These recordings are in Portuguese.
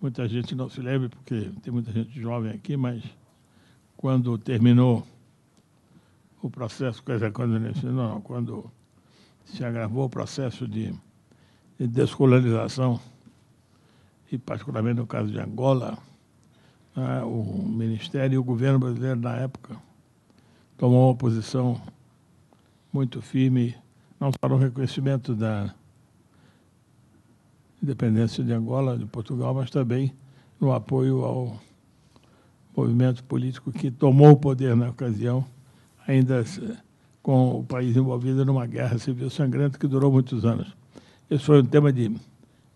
muita gente não se lembra, porque tem muita gente jovem aqui, mas quando terminou o processo, quer dizer, quando se agravou o processo de descolonização, e particularmente no caso de Angola, o Ministério e o governo brasileiro, na época, tomou uma posição muito firme, não só no reconhecimento da independência de Angola, de Portugal, mas também no apoio ao movimento político que tomou o poder na ocasião, ainda com o país envolvido numa guerra civil sangrenta que durou muitos anos. Esse foi um tema de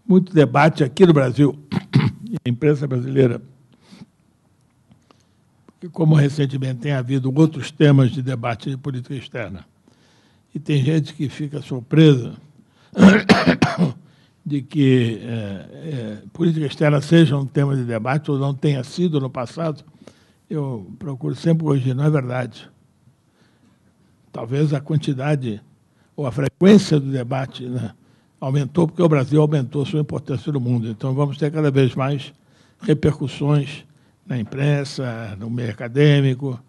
muito debate aqui no Brasil, e a imprensa brasileira, porque como recentemente tem havido outros temas de debate de política externa, e tem gente que fica surpresa de que política externa seja um tema de debate ou não tenha sido no passado, eu procuro sempre corrigir, não é verdade. Talvez a quantidade ou a frequência do debate, né, aumentou porque o Brasil aumentou sua importância no mundo. Então, vamos ter cada vez mais repercussões na imprensa, no meio acadêmico,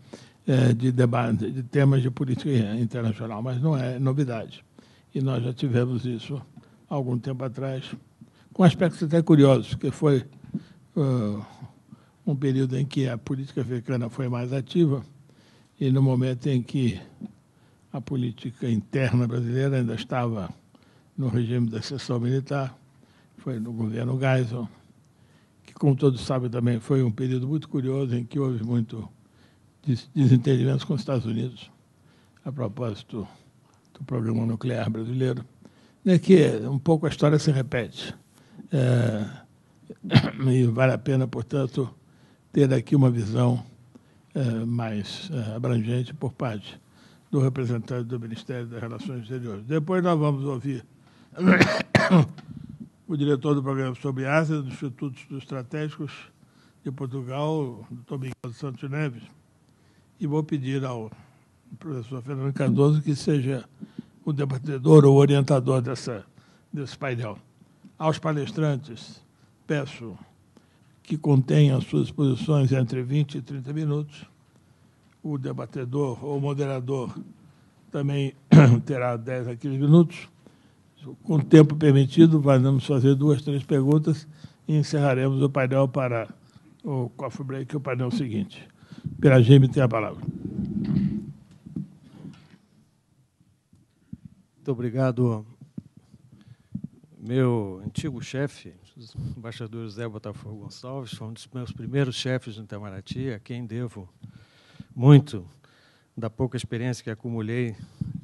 de debate, de temas de política internacional, mas não é novidade. E nós já tivemos isso há algum tempo atrás, com aspectos até curiosos, porque foi um período em que a política africana foi mais ativa e no momento em que a política interna brasileira ainda estava no regime da exceção militar, foi no governo Geisel, que, como todos sabem também, foi um período muito curioso em que houve muito desentendimentos com os Estados Unidos a propósito do programa nuclear brasileiro, é que um pouco a história se repete. E vale a pena, portanto, ter aqui uma visão mais abrangente por parte do representante do Ministério das Relações Exteriores. Depois nós vamos ouvir o diretor do Programa sobre Ásia, do Instituto de Estratégicos de Portugal, o Dr. Miguel dos Santos Neves, e vou pedir ao professor Fernando Cardoso que seja o debatedor ou orientador desse painel. Aos palestrantes, peço que contenham suas exposições entre 20 e 30 minutos. O debatedor ou moderador também terá 10 a 15 minutos. Com o tempo permitido, vamos fazer 2, 3 perguntas e encerraremos o painel para o coffee break, o painel seguinte. Piragime tem a palavra. Muito obrigado, meu antigo chefe, o embaixador José Botafogo Gonçalves, foi um dos meus primeiros chefes no Itamaraty, a quem devo muito da pouca experiência que acumulei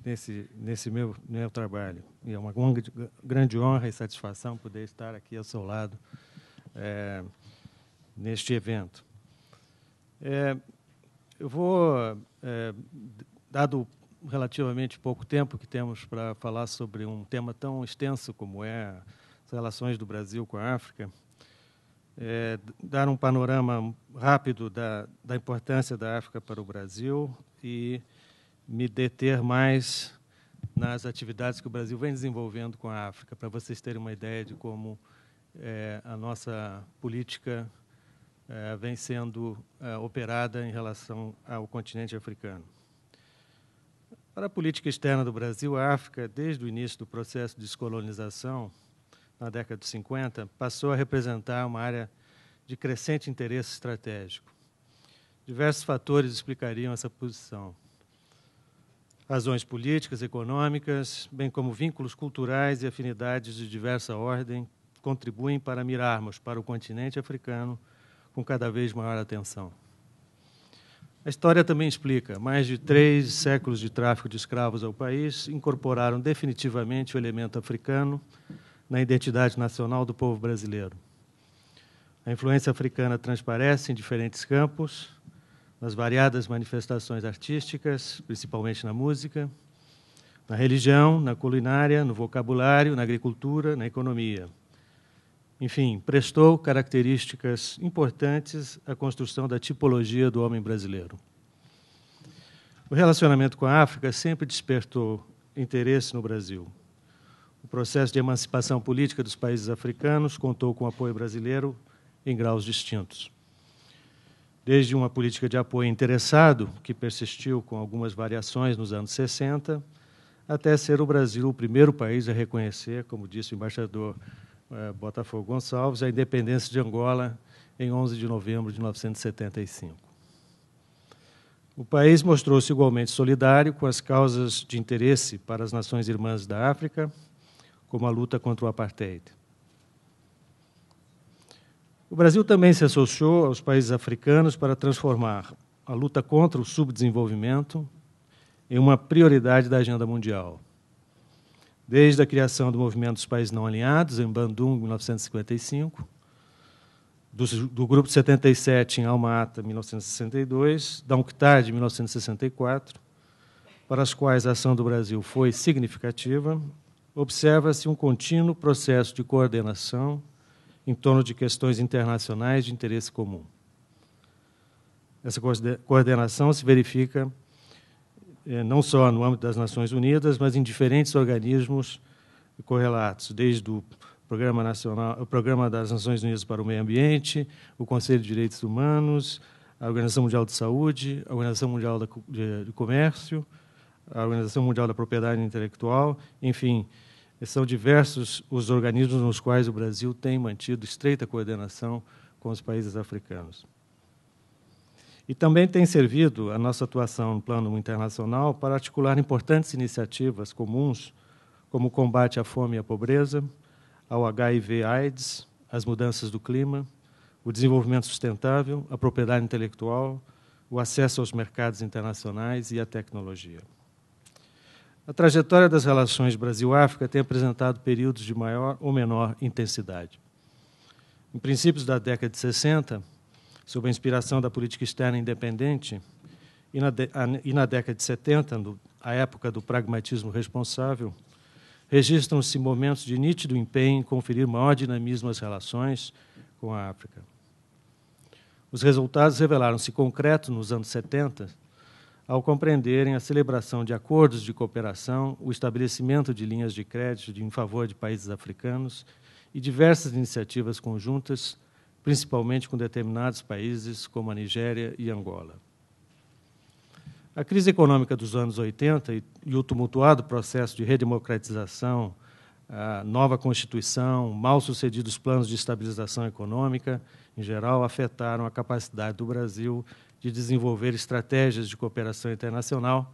nesse meu trabalho. E é uma grande honra e satisfação poder estar aqui ao seu lado neste evento. Eu vou, dado relativamente pouco tempo que temos para falar sobre um tema tão extenso como as relações do Brasil com a África, dar um panorama rápido da importância da África para o Brasil e me deter mais nas atividades que o Brasil vem desenvolvendo com a África, para vocês terem uma ideia de como a nossa política vem sendo operada em relação ao continente africano. Para a política externa do Brasil, a África, desde o início do processo de descolonização, na década de 50, passou a representar uma área de crescente interesse estratégico. Diversos fatores explicariam essa posição. Razões políticas, econômicas, bem como vínculos culturais e afinidades de diversa ordem, contribuem para mirarmos para o continente africano com cada vez maior atenção. A história também explica. Mais de 3 séculos de tráfico de escravos ao país incorporaram definitivamente o elemento africano na identidade nacional do povo brasileiro. A influência africana transparece em diferentes campos, nas variadas manifestações artísticas, principalmente na música, na religião, na culinária, no vocabulário, na agricultura, na economia. Enfim, prestou características importantes à construção da tipologia do homem brasileiro. O relacionamento com a África sempre despertou interesse no Brasil. O processo de emancipação política dos países africanos contou com o apoio brasileiro em graus distintos. Desde uma política de apoio interessado, que persistiu com algumas variações nos anos 60, até ser o Brasil o primeiro país a reconhecer, como disse o embaixador Botafogo Gonçalves, a independência de Angola em 11 de novembro de 1975. O país mostrou-se igualmente solidário com as causas de interesse para as nações irmãs da África, como a luta contra o apartheid. O Brasil também se associou aos países africanos para transformar a luta contra o subdesenvolvimento em uma prioridade da agenda mundial. Desde a criação do Movimento dos Países Não Alinhados, em Bandung, em 1955, do Grupo 77, em Alma-Ata, em 1962, da UNCTAD, em 1964, para as quais a ação do Brasil foi significativa, observa-se um contínuo processo de coordenação em torno de questões internacionais de interesse comum. Essa coordenação se verifica não só no âmbito das Nações Unidas, mas em diferentes organismos correlatos, desde o Programa das Nações Unidas para o Meio Ambiente, o Conselho de Direitos Humanos, a Organização Mundial de Saúde, a Organização Mundial do Comércio, a Organização Mundial da Propriedade Intelectual, enfim, são diversos os organismos nos quais o Brasil tem mantido estreita coordenação com os países africanos. E também tem servido a nossa atuação no plano internacional para articular importantes iniciativas comuns, como o combate à fome e à pobreza, ao HIV/AIDS, às mudanças do clima, o desenvolvimento sustentável, a propriedade intelectual, o acesso aos mercados internacionais e à tecnologia. A trajetória das relações Brasil-África tem apresentado períodos de maior ou menor intensidade. Em princípios da década de 60, sob a inspiração da política externa independente, e na década de 70, a época do pragmatismo responsável, registram-se momentos de nítido empenho em conferir maior dinamismo às relações com a África. Os resultados revelaram-se concretos nos anos 70, ao compreenderem a celebração de acordos de cooperação, o estabelecimento de linhas de crédito em favor de países africanos e diversas iniciativas conjuntas, principalmente com determinados países como a Nigéria e Angola. A crise econômica dos anos 80 e o tumultuado processo de redemocratização, a nova Constituição, mal-sucedidos planos de estabilização econômica, em geral, afetaram a capacidade do Brasil de desenvolver estratégias de cooperação internacional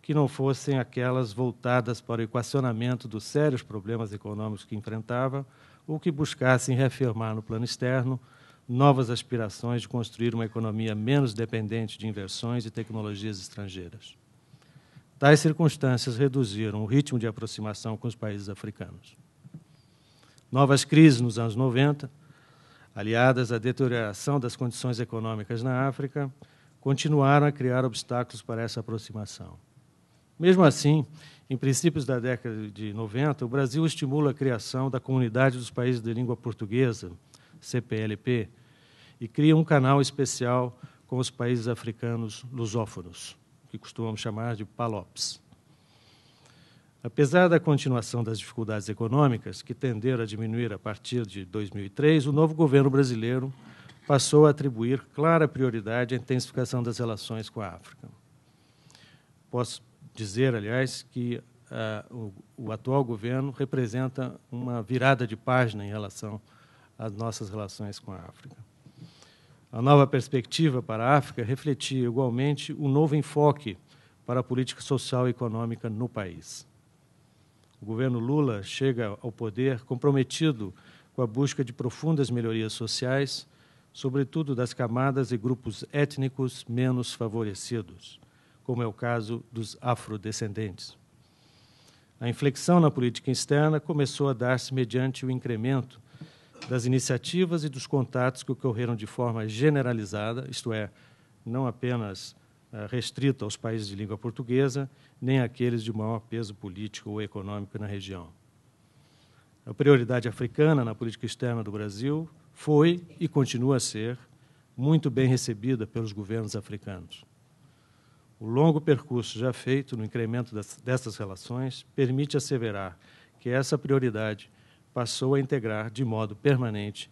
que não fossem aquelas voltadas para o equacionamento dos sérios problemas econômicos que enfrentava ou que buscassem reafirmar no plano externo novas aspirações de construir uma economia menos dependente de inversões e tecnologias estrangeiras. Tais circunstâncias reduziram o ritmo de aproximação com os países africanos. Novas crises nos anos 90, aliadas à deterioração das condições econômicas na África, continuaram a criar obstáculos para essa aproximação. Mesmo assim, em princípios da década de 90, o Brasil estimula a criação da Comunidade dos Países de Língua Portuguesa, CPLP, e cria um canal especial com os países africanos lusófonos, que costumamos chamar de PALOPs. Apesar da continuação das dificuldades econômicas, que tenderam a diminuir a partir de 2003, o novo governo brasileiro passou a atribuir clara prioridade à intensificação das relações com a África. Posso dizer, aliás, que o atual governo representa uma virada de página em relação às nossas relações com a África. A nova perspectiva para a África refletia igualmente o novo enfoque para a política social e econômica no país. O governo Lula chega ao poder comprometido com a busca de profundas melhorias sociais, sobretudo das camadas e grupos étnicos menos favorecidos, como é o caso dos afrodescendentes. A inflexão na política externa começou a dar-se mediante o incremento das iniciativas e dos contatos que ocorreram de forma generalizada, isto é, não apenas restrito aos países de língua portuguesa, nem àqueles de maior peso político ou econômico na região. A prioridade africana na política externa do Brasil foi e continua a ser muito bem recebida pelos governos africanos. O longo percurso já feito no incremento dessas relações permite asseverar que essa prioridade passou a integrar de modo permanente